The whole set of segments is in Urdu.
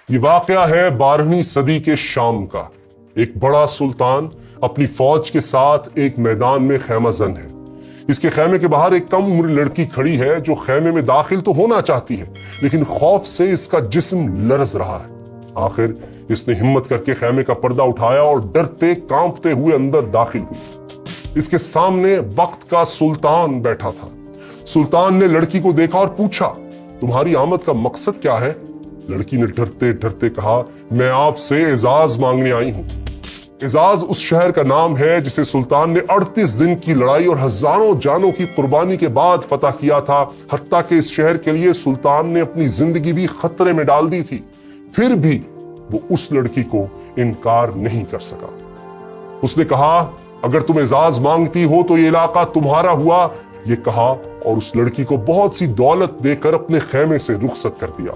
یہ واقعہ ہے 12ویں صدی کے شام کا۔ ایک بڑا سلطان اپنی فوج کے ساتھ ایک میدان میں خیمہ زن ہے۔ اس کے خیمے کے باہر ایک کم عمر لڑکی کھڑی ہے جو خیمے میں داخل تو ہونا چاہتی ہے، لیکن خوف سے اس کا جسم لرز رہا ہے۔ آخر اس نے ہمت کر کے خیمے کا پردہ اٹھایا اور ڈرتے کانپتے ہوئے اندر داخل ہوئی۔ اس کے سامنے وقت کا سلطان بیٹھا تھا۔ سلطان نے لڑکی کو دیکھا اور پوچھا، تمہاری آمد کا مقصد کیا ہے؟ لڑکی نے ڈرتے ڈرتے کہا، میں آپ سے اعزاز مانگنے آئی ہوں۔ اعزاز اس شہر کا نام ہے جسے سلطان نے 38 دن کی لڑائی اور ہزاروں جانوں کی قربانی کے بعد فتح کیا تھا، حتیٰ کہ اس شہر کے لیے سلطان نے اپنی زندگی بھی خطرے میں ڈال دی تھی۔ پھر بھی وہ اس لڑکی کو انکار نہیں کر سکا۔ اس نے کہا، اگر تم اعزاز مانگتی ہو تو یہ علاقہ تمہارا ہوا، یہ کہا اور اس لڑکی کو بہت سی دولت دے کر اپنے خیمے سے رخصت کر دیا۔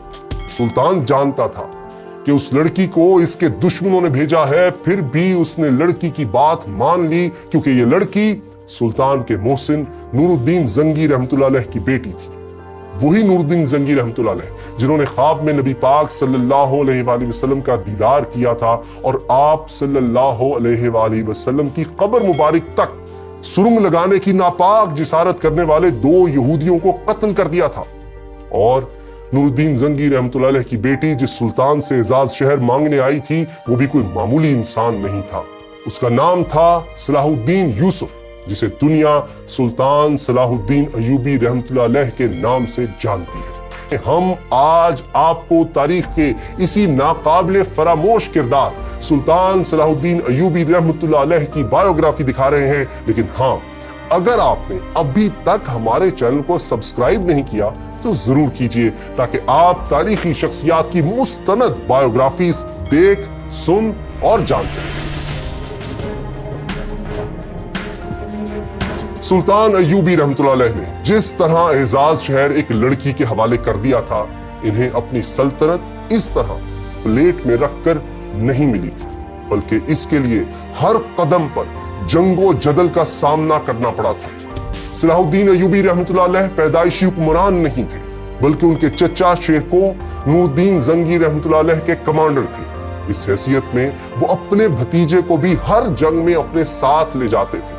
سلطان جانتا تھا کہ اس لڑکی کو اس کے دشمنوں نے بھیجا ہے، پھر بھی اس نے لڑکی کی بات مان لی، کیونکہ یہ لڑکی سلطان کے محسن نور الدین زنگی رحمۃ اللہ علیہ کی بیٹی تھی۔ وہی نور الدین زنگی رحمۃ اللہ علیہ جنہوں نے خواب میں نبی پاک صلی اللہ علیہ وآلہ وسلم کا دیدار کیا تھا اور آپ صلی اللہ علیہ وآلہ وسلم کی قبر مبارک تک سرنگ لگانے کی ناپاک جسارت کرنے والے 2 یہودیوں کو قتل کر دیا تھا۔ اور نور الدین زنگی رحمۃ اللہ علیہ کی بیٹی جس سلطان سے اعزاز شہر مانگنے آئی تھی، وہ بھی کوئی معمولی انسان نہیں تھا۔ اس کا نام تھا صلاح الدین یوسف، جسے دنیا سلطان صلاح الدین ایوبی رحمۃ اللہ علیہ کے نام سے جانتی ہے۔ ہم آج آپ کو تاریخ کے اسی ناقابل فراموش کردار سلطان صلاح الدین ایوبی رحمۃ اللہ علیہ کی بایوگرافی دکھا رہے ہیں، لیکن ہاں، اگر آپ نے ابھی تک ہمارے چینل کو سبسکرائب نہیں کیا تو ضرور کیجئے، تاکہ آپ تاریخی شخصیات کی مستند بایوگرافیز دیکھ، سن اور جان سکیں۔ سلطان ایوبی رحمۃ اللہ علیہ نے جس طرح اعزاز شہر ایک لڑکی کے حوالے کر دیا تھا، انہیں اپنی سلطنت اس طرح پلیٹ میں رکھ کر نہیں ملی تھی، بلکہ اس کے لیے ہر قدم پر جنگ و جدل کا سامنا کرنا پڑا تھا۔ صلاح الدین ایوبی رحمۃ اللہ علیہ پیدائشی حکمران نہیں تھے، بلکہ ان کے چچا شیرکو نور الدین زنگی رحمۃ اللہ علیہ کے کمانڈر تھے۔ اس حیثیت میں وہ اپنے بھتیجے کو بھی ہر جنگ میں اپنے ساتھ لے جاتے تھے۔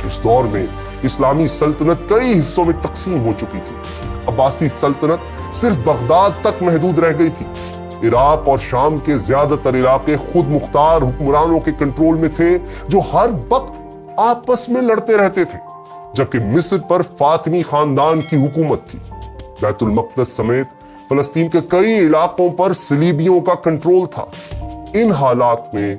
اس دور میں اسلامی سلطنت کئی حصوں میں تقسیم ہو چکی تھی۔ عباسی سلطنت صرف بغداد تک محدود رہ گئی تھی۔ عراق اور شام کے زیادہ تر علاقے خود مختار حکمرانوں کے کنٹرول میں تھے، جو ہر وقت آپس میں لڑتے رہتے تھے، جبکہ مصر پر فاطمی خاندان کی حکومت تھی۔ بیت المقدس سمیت فلسطین کے کئی علاقوں پر صلیبیوں کا کنٹرول تھا۔ ان حالات میں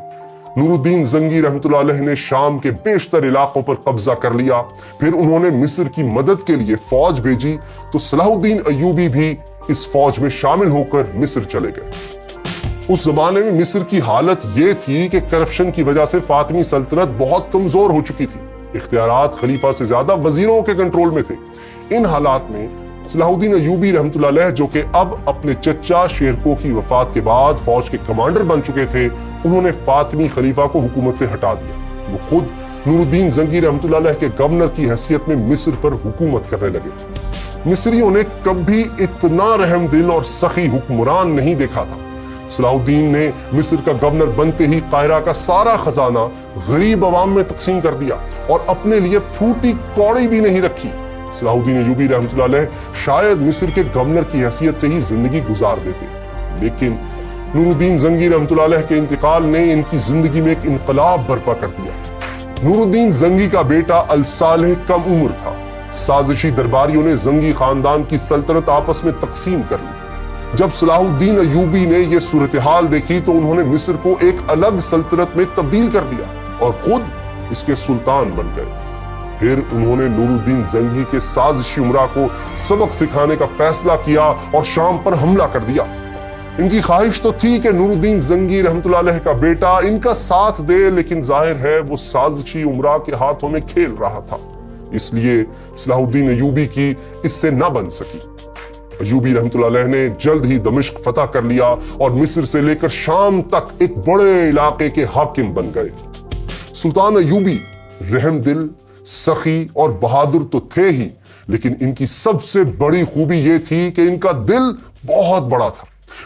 نور الدین زنگی رحمۃ اللہ علیہ نے شام کے بیشتر علاقوں پر قبضہ کر لیا۔ پھر انہوں نے مصر کی مدد کے لیے فوج بھیجی تو صلاح الدین ایوبی بھی اس فوج میں شامل ہو کر مصر چلے گئے۔ اس زمانے میں مصر کی حالت یہ تھی کہ کرپشن کی وجہ سے فاطمی سلطنت بہت کمزور ہو چکی تھی۔ اختیارات خلیفہ سے زیادہ وزیروں کے کنٹرول میں تھے۔ ان حالات میں صلاح الدین ایوبی رحمۃ اللہ علیہ، جو کہ اب اپنے چچا شیرکو کی وفات کے بعد فوج کے کمانڈر بن چکے تھے، انہوں نے فاطمی خلیفہ کو حکومت سے ہٹا دیا۔ وہ خود نور الدین زنگی رحمۃ اللہ علیہ کے گورنر کی حیثیت میں مصر پر حکومت کرنے لگے۔ مصریوں نے کبھی اتنا رحم دل اور سخی حکمران نہیں دیکھا تھا۔ صلاح الدین نے مصر کا گورنر بنتے ہی قاہرہ کا سارا خزانہ غریب عوام میں تقسیم کر دیا اور اپنے لیے پھوٹی کوڑی بھی نہیں رکھی۔ صلاح الدین ایوبی رحمۃ اللہ علیہ شاید مصر کے گورنر کی حیثیت سے ہی زندگی گزار دیتے، لیکن نور الدین زنگی رحمۃ اللہ علیہ کے انتقال نے ان کی زندگی میں ایک انقلاب برپا کر دیا۔ نور الدین زنگی کا بیٹا الصالح کم عمر تھا۔ سازشی درباریوں نے زنگی خاندان کی سلطنت آپس میں تقسیم کر لی۔ جب صلاح الدین ایوبی نے یہ صورتحال دیکھی تو انہوں نے مصر کو ایک الگ سلطنت میں تبدیل کر دیا اور خود اس کے سلطان بن گئے۔ پھر انہوں نے نور الدین زنگی کے سازشی امراء کو سبق سکھانے کا فیصلہ کیا اور شام پر حملہ کر دیا۔ ان کی خواہش تو تھی کہ نور الدین زنگی رحمۃ اللہ علیہ کا بیٹا ان کا ساتھ دے، لیکن ظاہر ہے وہ سازشی امراء کے ہاتھوں میں کھیل رہا تھا، اس لیے صلاح الدین ایوبی کی اس سے نہ بن سکی۔ ایوبی رحمۃ اللہ علیہ نے جلد ہی دمشق فتح کر لیا اور مصر سے لے کر شام تک ایک بڑے علاقے کے حاکم بن گئے۔ سلطان ایوبی رحم دل، سخی اور بہادر تو تھے ہی، لیکن ان کی سب سے بڑی خوبی یہ تھی کہ ان کا دل بہت بڑا تھا۔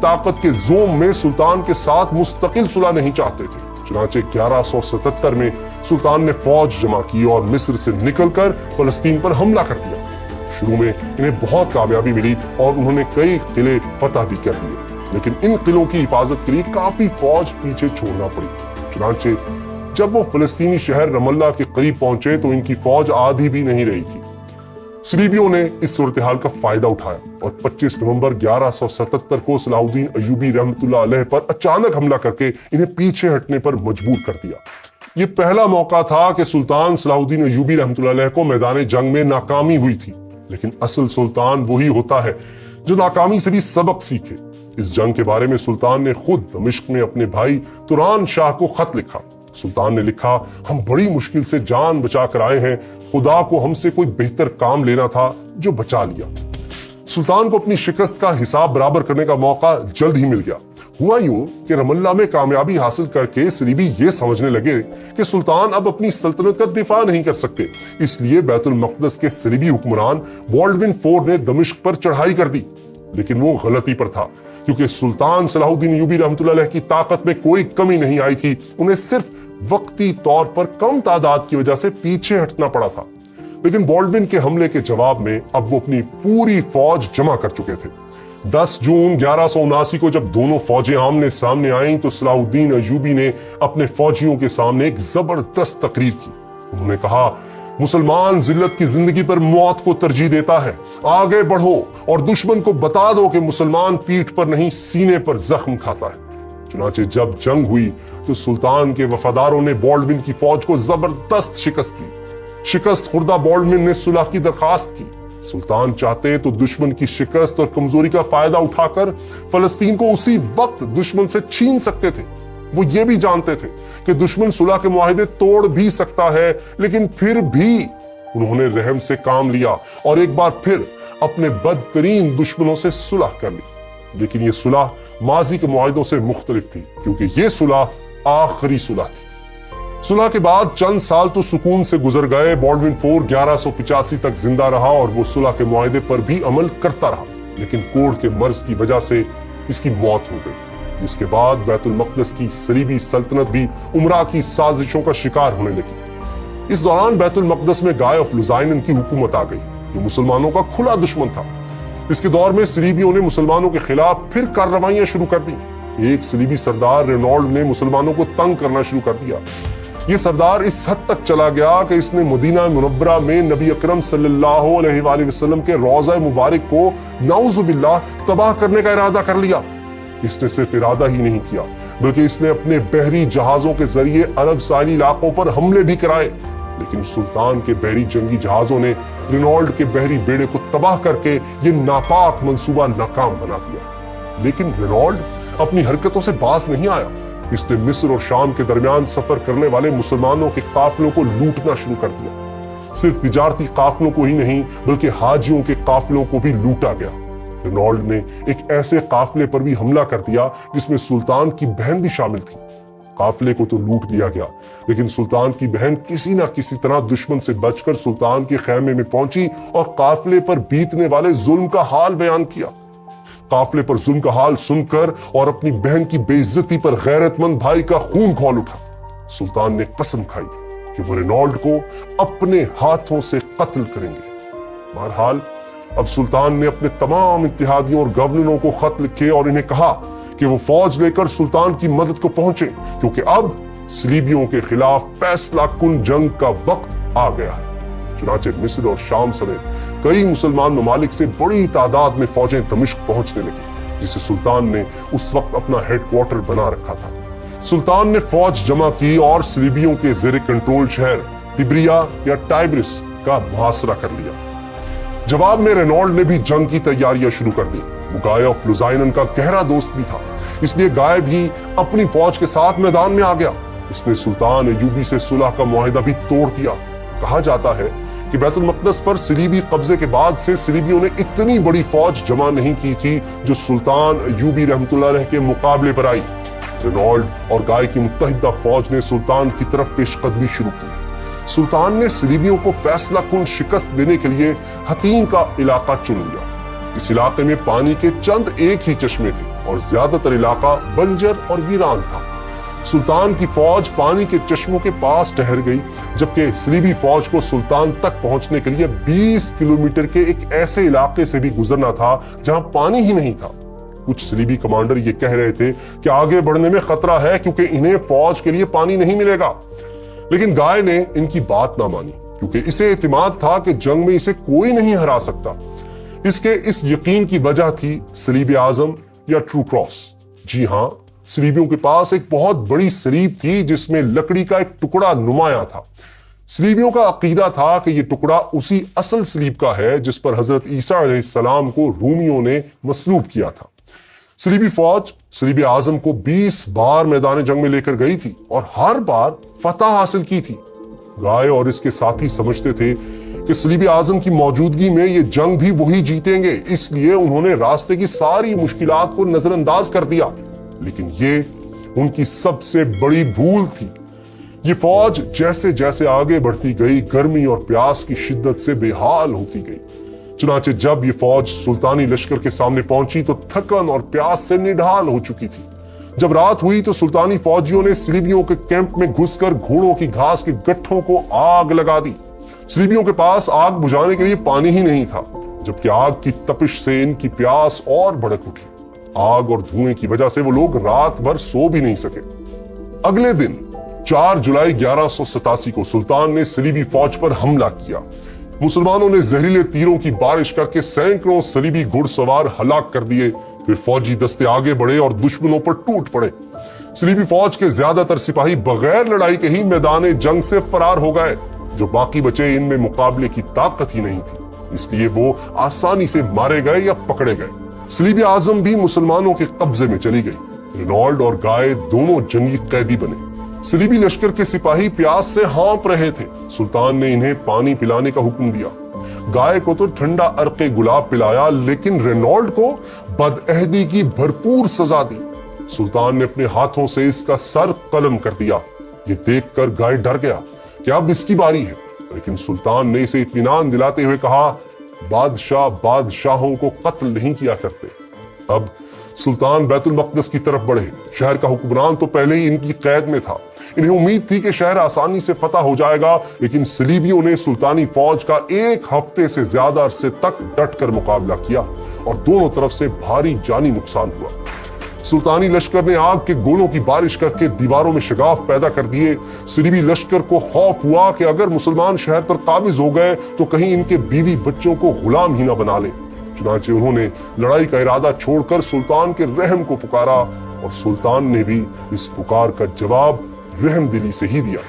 طاقت کے زوم میں سلطان کے ساتھ مستقل صلح نہیں چاہتے تھے۔ چنانچہ 1177 میں سلطان نے فوج جمع کی اور مصر سے نکل کر فلسطین پر حملہ کر دیا۔ شروع میں انہیں بہت کامیابی ملی اور انہوں نے کئی قلعے فتح بھی کر لیے، لیکن ان قلعوں کی حفاظت کے لیے کافی فوج پیچھے چھوڑنا پڑی۔ چنانچہ جب وہ فلسطینی شہر رم اللہ کے قریب پہنچے تو ان کی فوج آدھی بھی نہیں رہی تھی۔ صلیبیوں نے اس صورتحال کا فائدہ اٹھایا اور 25 نومبر 1177 کو صلاح الدین ایوبی رحمۃ اللہ علیہ پر اچانک حملہ کر کے انہیں پیچھے ہٹنے پر مجبور کر دیا۔ یہ پہلا موقع تھا کہ سلطان صلاح الدین ایوبی رحمۃ اللہ علیہ کو میدان جنگ میں ناکامی ہوئی تھی، لیکن اصل سلطان وہی ہوتا ہے جو ناکامی سے بھی سبق سیکھے۔ اس جنگ کے بارے میں سلطان نے خود دمشق میں اپنے بھائی توران شاہ کو خط لکھا۔ سلطان نے لکھا، ہم بڑی مشکل سے جان بچا کر آئے ہیں، خدا کو ہم سے کوئی بہتر کام لینا تھا جو بچا لیا۔ سلطان کو اپنی شکست کا حساب برابر کرنے کا موقع جلد ہی مل گیا۔ ہوا یوں کہ رم اللہ میں کامیابی حاصل کر کے صلیبی یہ سمجھنے لگے کہ سلطان اب اپنی سلطنت کا دفاع نہیں کر سکتے، اس لیے بیت المقدس کے صلیبی حکمران بالڈون فور نے دمشق پر چڑھائی کر دی۔ لیکن وہ غلطی پر تھا، کیونکہ سلطان صلاح الدین ایوبی رحمۃ اللہ علیہ کی طاقت میں کوئی کمی نہیں آئی تھی، انہیں صرف وقتی طور پر کم تعداد کی وجہ سے پیچھے ہٹنا پڑا تھا۔ لیکن بالڈون کے حملے کے جواب میں اب وہ اپنی پوری فوج جمع کر چکے تھے۔ 10 جون 1179 کو جب دونوں فوجیں آمنے سامنے آئیں تو صلاح الدین ایوبی نے اپنے فوجیوں کے سامنے ایک زبردست تقریر کی۔ انہوں نے کہا، مسلمان ذلت کی زندگی پر موت کو ترجیح دیتا ہے، آگے بڑھو اور دشمن کو بتا دو کہ مسلمان پیٹھ پر نہیں سینے پر زخم کھاتا ہے۔ چنانچہ جب جنگ ہوئی تو سلطان کے وفاداروں نے بالڈون کی فوج کو زبردست شکست دی۔ شکست خوردہ بالڈون نے صلح کی درخواست کی۔ سلطان چاہتے تو دشمن کی شکست اور کمزوری کا فائدہ اٹھا کر فلسطین کو اسی وقت دشمن سے چھین سکتے تھے۔ وہ یہ بھی جانتے تھے کہ دشمن صلح کے معاہدے توڑ بھی سکتا ہے، لیکن پھر بھی انہوں نے رحم سے کام لیا اور ایک بار پھر اپنے بدترین دشمنوں سے صلح کر لی۔ لیکن یہ صلح ماضی کے معاہدوں سے مختلف تھی، کیونکہ یہ صلح آخری صلح تھی۔ صلح کے بعد چند سال تو سکون سے گزر گئے۔ بالڈون فور 1185 تک زندہ رہا اور وہ صلح کے معاہدے پر بھی عمل کرتا رہا، لیکن کوڑ کے مرض کی وجہ سے اس کی موت ہو گئی، جس کے بعد بیت المقدس کی صلیبی سلطنت بھی امراء کی سازشوں کا شکار ہونے لگی۔ اس دوران بیت المقدس میں گائے آف لوزائنن کی حکومت آ گئی، جو مسلمانوں کا کھلا دشمن تھا۔ اس کے دور میں صلیبیوں نے مسلمانوں کے خلاف پھر کارروائیاں شروع کر دیں۔ ایک صلیبی سردار رینالڈ نے مسلمانوں کو تنگ کرنا شروع کر دیا۔ یہ سردار اس حد تک چلا گیا کہ اس نے مدینہ منورہ میں نبی اکرم صلی اللہ علیہ وآلہ وسلم کے روضہ مبارک کو نعوذ باللہ تباہ کرنے کا ارادہ کر لیا۔ اس نے صرف ارادہ ہی نہیں کیا، بلکہ اس نے اپنے بحری جہازوں کے ذریعے عرب ساحلی علاقوں پر حملے بھی کرائے۔ لیکن سلطان کے بحری جنگی جہازوں نے رینالڈ کے بحری بیڑے کو تباہ کر کے یہ ناپاک منصوبہ ناکام بنا دیا۔ لیکن رینالڈ اپنی حرکتوں سے باز نہیں آیا۔ اس نے مصر اور شام کے درمیان سفر کرنے والے مسلمانوں کے قافلوں کو لوٹنا شروع کر دیا۔ صرف تجارتی قافلوں کو ہی نہیں بلکہ حاجیوں کے قافلوں کو بھی لوٹا گیا۔ رینالڈ نے ایک ایسے قافلے پر بھی حملہ کر دیا جس میں سلطان کی بہن بھی شامل تھی۔ قافلے کو تو لوٹ لیا گیا، لیکن سلطان کی بہن کسی نہ کسی طرح دشمن سے بچ کر سلطان کے خیمے میں پہنچی اور قافلے پر بیتنے والے ظلم کا حال بیان کیا۔ قافلے پر ظلم کا حال سن کر اور اپنی بہن کی بے عزتی پر غیرت مند بھائی کا خون کھول اٹھا۔ سلطان نے قسم کھائی کہ وہ رینالڈ کو اپنے ہاتھوں سے قتل کریں گے۔ بہرحال اب سلطان نے اپنے تمام اتحادیوں اور گورنروں کو خط لکھے اور انہیں کہا کہ وہ فوج لے کر سلطان کی مدد کو پہنچے، کیونکہ اب صلیبیوں کے خلاف فیصلہ کن جنگ کا وقت آ گیا ہے۔ چنانچہ مصر اور شام سمیت کئی مسلمان ممالک سے بڑی تعداد میں فوجیں دمشق پہنچنے لگی، جسے سلطان نے اس وقت اپنا ہیڈ کوارٹر بنا رکھا تھا۔ سلطان نے فوج جمع کی اور صلیبیوں کے زیر کنٹرول شہر تبریا یا ٹائبرس کا محاصرہ کر لیا۔ جواب میں رینالڈ نے بھی جنگ کی تیاریاں شروع کر دی۔ وہ گائے آف لوزائنن کا گہرا دوست بھی تھا، اس لیے گائے بھی اپنی فوج کے ساتھ میدان میں آ گیا۔ اس نے سلطان ایوبی سے صلح کا معاہدہ بھی توڑ دیا۔ کہا جاتا ہے کہ بیت المقدس پر صلیبی قبضے کے بعد سے صلیبیوں نے اتنی بڑی فوج جمع نہیں کی تھی جو سلطان ایوبی رحمۃ اللہ علیہ کے مقابلے پر آئی۔ رینالڈ اور گائے کی متحدہ فوج نے سلطان کی طرف پیش قدمی شروع کی۔ سلطان نے صلیبیوں کو فیصلہ کن شکست دینے کے لیے حطین کا علاقہ چن لیا۔ اس علاقے میں پانی کے چند ایک ہی چشمے تھے اور زیادہ تر علاقہ بنجر اور ویران تھا۔ سلطان کی فوج پانی کے چشموں کے پاس ٹھہر گئی، جبکہ صلیبی فوج کو سلطان تک پہنچنے کے لیے 20 کلومیٹر کے ایک ایسے علاقے سے بھی گزرنا تھا جہاں پانی ہی نہیں تھا۔ کچھ صلیبی کمانڈر یہ کہہ رہے تھے کہ آگے بڑھنے میں خطرہ ہے کیونکہ انہیں فوج کے لیے پانی نہیں ملے گا، لیکن گائے نے ان کی بات نہ مانی کیونکہ اسے اعتماد تھا کہ جنگ میں اسے کوئی نہیں ہرا سکتا۔ اس یقین کی وجہ تھی صلیب اعظم یا ٹرو کراس۔ جی ہاں، صلیبیوں کے پاس ایک بہت بڑی صلیب تھی جس میں لکڑی کا ایک ٹکڑا نمایاں تھا۔ صلیبیوں کا عقیدہ تھا کہ یہ ٹکڑا اسی اصل صلیب کا ہے جس پر حضرت عیسیٰ علیہ السلام کو رومیوں نے مصلوب کیا تھا۔ صلیبی فوج صلیب اعظم کو 20 بار میدان جنگ میں لے کر گئی تھی اور ہر بار فتح حاصل کی تھی۔ گائے اور اس کے ساتھی سمجھتے تھے کہ صلیب اعظم کی موجودگی میں یہ جنگ بھی وہی جیتیں گے، اس لیے انہوں نے راستے کی ساری مشکلات کو نظر انداز کر دیا، لیکن یہ ان کی سب سے بڑی بھول تھی۔ یہ فوج جیسے جیسے آگے بڑھتی گئی گرمی اور پیاس کی شدت سے بے حال ہوتی گئی۔ چنانچہ جب یہ فوج سلطانی لشکر کے سامنے پہنچی تو تھکن اور پیاس سے نڈھال ہو چکی تھی۔ جب رات ہوئی تو سلطانی فوجیوں نے صلیبیوں کے کیمپ میں گھس کر گھوڑوں کی گھاس کے گٹھوں کو آگ لگا دی۔ صلیبیوں کے پاس آگ بجھانے کے لیے پانی ہی نہیں تھا، جبکہ آگ کی تپش سے ان کی پیاس اور بھڑک اٹھی۔ آگ اور دھوئیں کی وجہ سے وہ لوگ رات بھر سو بھی نہیں سکے۔ اگلے دن 4 جولائی 1187 کو سلطان نے صلیبی فوج پر حملہ کیا۔ مسلمانوں نے زہریلے تیروں کی بارش کر کے سینکڑوں صلیبی گھڑ سوار ہلاک کر دیے۔ پھر فوجی دستے آگے بڑھے اور دشمنوں پر ٹوٹ پڑے۔ صلیبی فوج کے زیادہ تر سپاہی بغیر لڑائی کے ہی میدان جنگ سے فرار ہو گئے۔ جو باقی بچے ان میں مقابلے کی طاقت ہی نہیں تھی، اس لیے وہ آسانی سے مارے گئے یا پکڑے گئے۔ صلیب اعظم بھی مسلمانوں کے قبضے میں چلی گئی۔ رینالڈ اور گائے دونوں جنگی قیدی بنے۔ صلیبی لشکر کے سپاہی پیاس سے ہانپ رہے تھے۔ سلطان نے انہیں پانی پلانے کا حکم دیا۔ گائے کو تو ٹھنڈا عرق گلاب پلایا، لیکن رینالڈ کو بدعہدی کی بھرپور سزا دی۔ سلطان نے اپنے ہاتھوں سے اس کا سر قلم کر دیا۔ یہ دیکھ کر گائے ڈر گیا کہ اب اس کی باری ہے، لیکن سلطان نے اسے اطمینان دلاتے ہوئے کہا، بادشاہ بادشاہوں کو قتل نہیں کیا کرتے۔ اب سلطان بیت المقدس کی طرف بڑھے۔ شہر کا حکمران تو پہلے ہی ان کی قید میں تھا۔ انہیں امید تھی کہ شہر آسانی سے فتح ہو جائے گا، لیکن صلیبیوں نے سلطانی فوج کا 1 ہفتے سے زیادہ عرصے تک ڈٹ کر مقابلہ کیا اور دونوں طرف سے بھاری جانی نقصان ہوا۔ سلطانی لشکر نے آگ کے گولوں کی بارش کر کے دیواروں میں شگاف پیدا کر دیے۔ صلیبی لشکر کو خوف ہوا کہ اگر مسلمان شہر پر قابض ہو گئے تو کہیں ان کے بیوی بچوں کو غلام ہی نہ بنا لیں۔ چنانچہ انہوں نے لڑائی کا ارادہ چھوڑ کر سلطان کے رحم کو پکارا اور سلطان نے بھی اس پکار کا جواب رحم دلی سے ہی دیا۔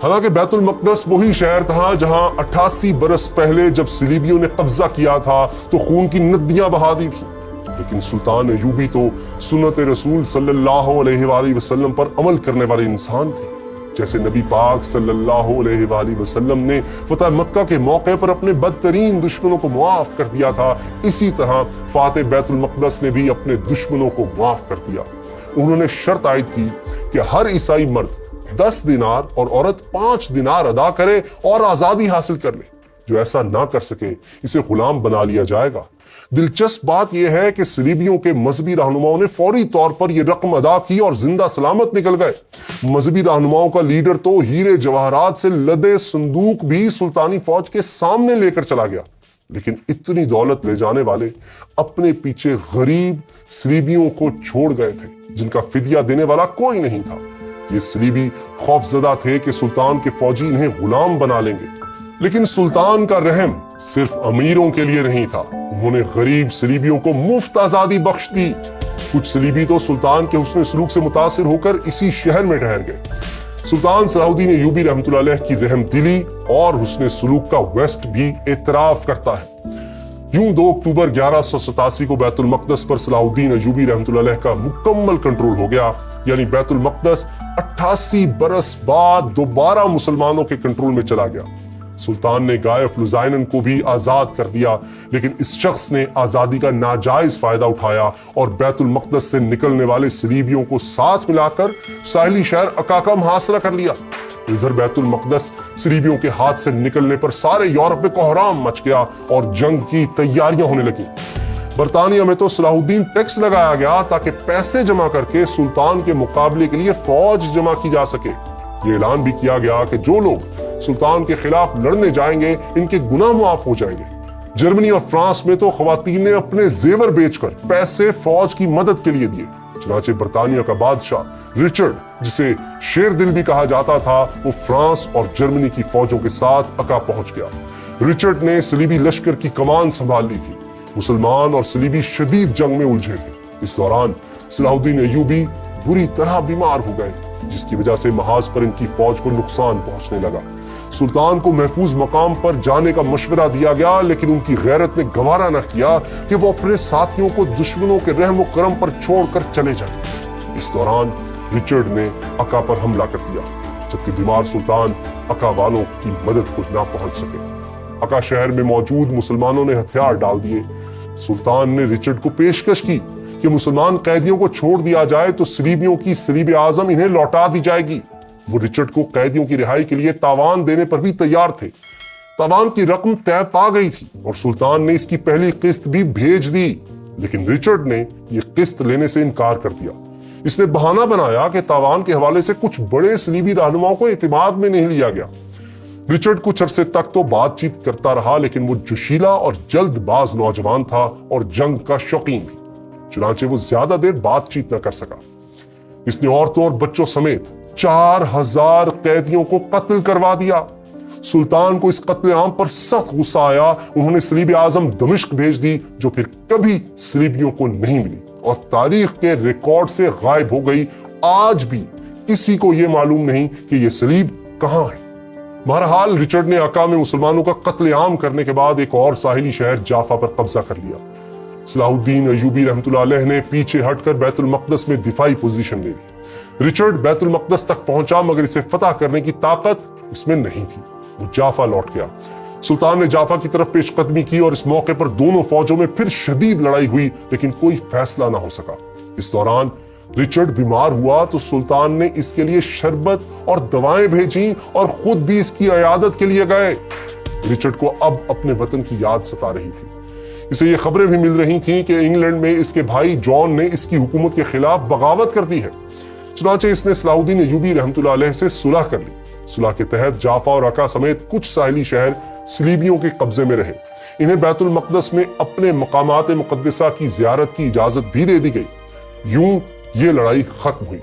حالانکہ بیت المقدس وہی شہر تھا جہاں 88 برس پہلے جب صلیبیوں نے قبضہ کیا تھا تو خون کی ندیاں بہا دی تھی، لیکن سلطان ایوبی تو سنت رسول صلی اللہ علیہ وآلہ وسلم پر عمل کرنے والے انسان تھے۔ جیسے نبی پاک صلی اللہ علیہ وآلہ وسلم نے فتح مکہ کے موقع پر اپنے بدترین دشمنوں کو معاف کر دیا تھا، اسی طرح فاتح بیت المقدس نے بھی اپنے دشمنوں کو معاف کر دیا۔ انہوں نے شرط عائد کی کہ ہر عیسائی مرد 10 دینار اور عورت 5 دینار ادا کرے اور آزادی حاصل کر لے۔ جو ایسا نہ کر سکے اسے غلام بنا لیا جائے گا۔ دلچسپ بات یہ ہے کہ صلیبیوں کے مذہبی رہنماؤں نے فوری طور پر یہ رقم ادا کی اور زندہ سلامت نکل گئے۔ مذہبی رہنماؤں کا لیڈر تو ہیرے جواہرات سے لدے صندوق بھی سلطانی فوج کے سامنے لے کر چلا گیا، لیکن اتنی دولت لے جانے والے اپنے پیچھے غریب صلیبیوں کو چھوڑ گئے تھے جن کا فدیہ دینے والا کوئی نہیں تھا۔ یہ صلیبی خوفزدہ تھے کہ سلطان کے فوجی انہیں غلام بنا لیں گے، لیکن سلطان کا رحم صرف امیروں کے لیے نہیں تھا۔ انہوں نے غریب صلیبیوں کو مفت آزادی بخش دی۔ کچھ صلیبی تو سلطان کے حسن سلوک سے متاثر ہو کر اسی شہر میں ٹھہر گئے۔ سلطان صلاح الدین ایوبی رحمۃ اللہ علیہ کی رحم دلی اور حسن سلوک کا ویسٹ بھی اعتراف کرتا ہے۔ یوں 2 اکتوبر 1187 کو بیت المقدس پر صلاح الدین ایوبی رحمۃ اللہ علیہ کا مکمل کنٹرول ہو گیا، یعنی بیت المقدس 88 برس بعد دوبارہ مسلمانوں کے کنٹرول میں چلا گیا۔ سلطان نے گائے فلوزائنن کو بھی آزاد کر دیا، لیکن اس شخص نے آزادی کا ناجائز فائدہ اٹھایا اور بیت المقدس سے نکلنے والے صلیبیوں کو ساتھ ملا کر ساحلی شہر عکاکہ محاصرہ کر لیا۔ ادھر بیت المقدس صلیبیوں کے ہاتھ سے نکلنے پر سارے یورپ میں کوہرام مچ گیا اور جنگ کی تیاریاں ہونے لگیں۔ برطانیہ میں تو صلاح الدین ٹیکس لگایا گیا تاکہ پیسے جمع کر کے سلطان کے مقابلے کے لیے فوج جمع کی جا سکے۔ یہ اعلان بھی کیا گیا کہ جو لوگ سلطان کے خلاف لڑنے جائیں گے ان کے گناہ معاف ہو جائیں گے۔ جرمنی اور فرانس میں تو خواتین نے اپنے زیور بیچ کر پیسے فوج کی مدد کے لیے دیے۔ چنانچہ برطانیہ کا بادشاہ رچرڈ، جسے شیر دل بھی کہا جاتا تھا، وہ فرانس اور جرمنی کی فوجوں کے ساتھ اکا پہنچ گیا۔ رچرڈ نے صلیبی لشکر کی کمان سنبھال لی تھی۔ مسلمان اور صلیبی شدید جنگ میں الجھے تھے۔ اس دوران صلاح الدین ایوبی بری طرح بیمار ہو گئے، جس کی وجہ سے محاذ پر ان کی فوج کو نقصان پہنچنے لگا۔ سلطان کو محفوظ مقام پر جانے کا مشورہ دیا گیا، لیکن ان کی غیرت نے گوارا نہ کیا کہ وہ اپنے ساتھیوں کو دشمنوں کے رحم و کرم پر چھوڑ کر چلے جائیں۔ اس دوران رچرڈ نے اکا پر حملہ کر دیا، جبکہ بیمار سلطان اکا والوں کی مدد کو نہ پہنچ سکے۔ اکا شہر میں موجود مسلمانوں نے ہتھیار ڈال دیے۔ سلطان نے رچرڈ کو پیشکش کی کہ مسلمان قیدیوں کو چھوڑ دیا جائے تو صلیبیوں کی صلیب اعظم انہیں لوٹا دی جائے گی۔ وہ رچرڈ کو قیدیوں کی رہائی کے لیے تاوان دینے پر بھی تیار تھے۔ تاوان کی رقم طے پا گئی تھی اور سلطان نے اس کی پہلی قسط بھی بھیج دی، لیکن رچرڈ نے یہ قسط لینے سے انکار کر دیا۔ اس نے بہانہ بنایا کہ تاوان کے حوالے سے کچھ بڑے صلیبی رہنماؤں کو اعتماد میں نہیں لیا گیا۔ رچرڈ کچھ عرصے تک تو بات چیت کرتا رہا، لیکن وہ جوشیلا اور جلد باز نوجوان تھا اور جنگ کا شوقین بھی، چنانچہ وہ زیادہ دیر بات چیت نہ کر سکا۔ اس نے عورتوں اور بچوں سمیت 4000 قیدیوں کو قتل کروا دیا۔ سلطان کو اس قتل عام پر سخت غصہ آیا۔ انہوں نے صلیب اعظم دمشق بھیج دی، جو پھر کبھی صلیبیوں کو نہیں ملی اور تاریخ کے ریکارڈ سے غائب ہو گئی۔ آج بھی کسی کو یہ معلوم نہیں کہ یہ صلیب کہاں ہے۔ بہرحال رچرڈ نے اکا میں مسلمانوں کا قتل عام کرنے کے بعد ایک اور ساحلی شہر جافا پر قبضہ کر لیا۔ صلاح الدین ایوبی رحمۃ اللہ علیہ نے پیچھے ہٹ کر بیت المقدس میں دفاعی پوزیشن لے لی۔ رچرڈ بیت المقدس تک پہنچا، مگر اسے فتح کرنے کی طاقت اس میں نہیں تھی۔ وہ جافا لوٹ گیا۔ سلطان نے جافا کی طرف پیش قدمی کی اور اس موقع پر دونوں فوجوں میں پھر شدید لڑائی ہوئی، لیکن کوئی فیصلہ نہ ہو سکا۔ اس دوران رچرڈ بیمار ہوا تو سلطان نے اس کے لیے شربت اور دوائیں بھیجیں اور خود بھی اس کی عیادت کے لیے گئے۔ رچرڈ کو اب اپنے وطن کی یاد ستا رہی تھی۔ اسے یہ خبریں بھی مل رہی تھیں کہ انگلینڈ میں اس کے بھائی جان نے اس کی حکومت کے خلاف بغاوت کر دی ہے۔ چنانچہ اس نے صلاح الدین ایوبی رحمۃ اللہ علیہ سے صلح کر لی۔ صلح کے تحت جافا اور اکا سمیت کچھ ساحلی شہر صلیبیوں کے قبضے میں رہے۔ انہیں بیت المقدس میں اپنے مقامات مقدسہ کی زیارت کی اجازت بھی دے دی گئی۔ یوں یہ لڑائی ختم ہوئی۔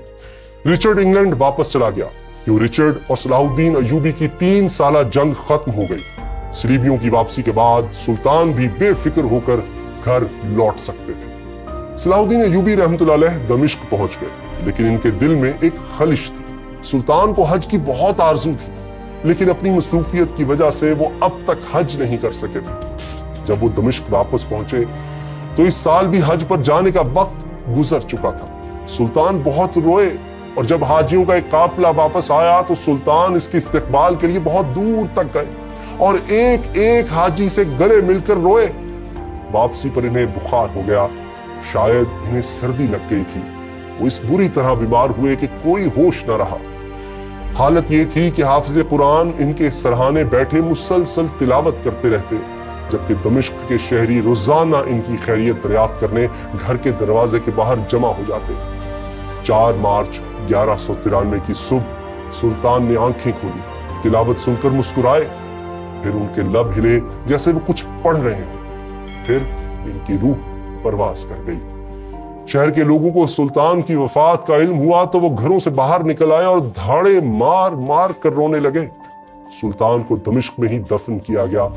رچرڈ انگلینڈ واپس چلا گیا۔ یوں رچرڈ اور صلاح الدین ایوبی کی 3 سالہ جنگ ختم ہو گئی۔ صلیبیوں کی واپسی کے بعد سلطان بھی بے فکر ہو کر گھر لوٹ سکتے تھے۔ صلاح الدین ایوبی رحمۃ اللہ علیہ دمشق پہنچ گئے، لیکن ان کے دل میں ایک خلش تھی۔ سلطان کو حج کی بہت آرزو تھی، لیکن اپنی مصروفیت کی وجہ سے وہ اب تک حج نہیں کر سکے تھے۔ جب وہ دمشق واپس پہنچے تو اس سال بھی حج پر جانے کا وقت گزر چکا تھا۔ سلطان بہت روئے، اور جب حاجیوں کا ایک قافلہ واپس آیا تو سلطان اس کے استقبال کے لیے بہت دور تک گئے اور ایک ایک حاجی سے گلے مل کر روئے۔ واپسی پر انہیں بخار ہو گیا، شاید انہیں سردی لگ گئی تھی۔ وہ اس بری طرح بیمار ہوئے کہ کوئی ہوش نہ رہا۔ حالت یہ تھی کہ حافظ قرآن ان کے سرہانے بیٹھے مسلسل تلاوت کرتے رہتے، جبکہ دمشق کے شہری روزانہ ان کی خیریت دریافت کرنے گھر کے دروازے کے باہر جمع ہو جاتے۔ 4 مارچ 1193 کی صبح سلطان نے آنکھیں کھولی، تلاوت سن کر مسکرائے، پھر ان کے لب ہلے جیسے وہ کچھ پڑھ رہے ہیں، پھر ان کی روح پرواز کر گئی۔ شہر کے لوگوں کو سلطان کی وفات کا علم ہوا تو وہ گھروں سے باہر نکل آئے اور دھاڑے مار مار کر رونے لگے۔ سلطان کو دمشق میں ہی دفن کیا گیا۔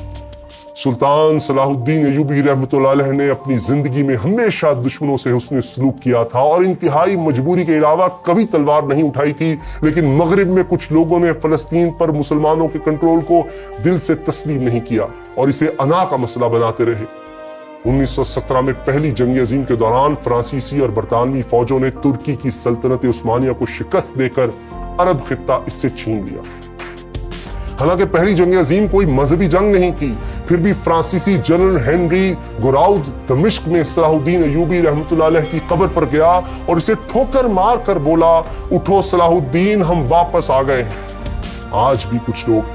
سلطان صلاح الدین ایوبی رحمۃ اللہ علیہ نے اپنی زندگی میں ہمیشہ دشمنوں سے حسن سلوک کیا تھا اور انتہائی مجبوری کے علاوہ کبھی تلوار نہیں اٹھائی تھی، لیکن مغرب میں کچھ لوگوں نے فلسطین پر مسلمانوں کے کنٹرول کو دل سے تسلیم نہیں کیا اور اسے انا کا مسئلہ بناتے رہے۔ 1917 میں پہلی جنگ عظیم کے دوران فرانسیسی اور برطانوی فوجوں نے ترکی کی سلطنت عثمانیہ کو شکست دے کر عرب خطہ اس سے چھین لیا۔ حالانکہ پہلی جنگ عظیم کوئی مذہبی جنگ نہیں تھی، پھر بھی فرانسیسی جنرل ہنری گوراؤد دمشق میں صلاح الدین ایوبی رحمۃ اللہ علیہ کی قبر پر گیا اور اسے ٹھوکر مار کر بولا، اٹھو صلاح الدین، ہم واپس آ گئے ہیں۔ آج بھی کچھ لوگ